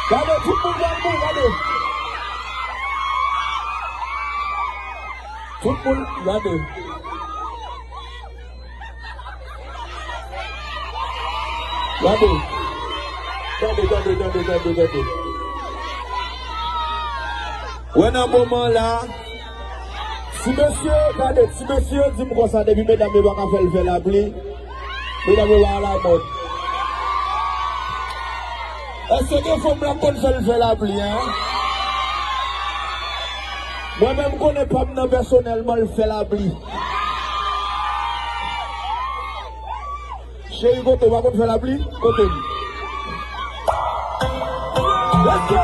Gade, tout le monde gade. Tout le monde gade. Gade. Ouais, dans un moment là, si monsieur dit comme ça, depuis mesdames, ne va pas faire la pluie, mesdames, va la mode. Est-ce que faut me faire la pluie, hein? Moi-même, je ne connais pas personnellement le faire la pluie. Chérie, côté, va faire la pluie? Côté. Let's go!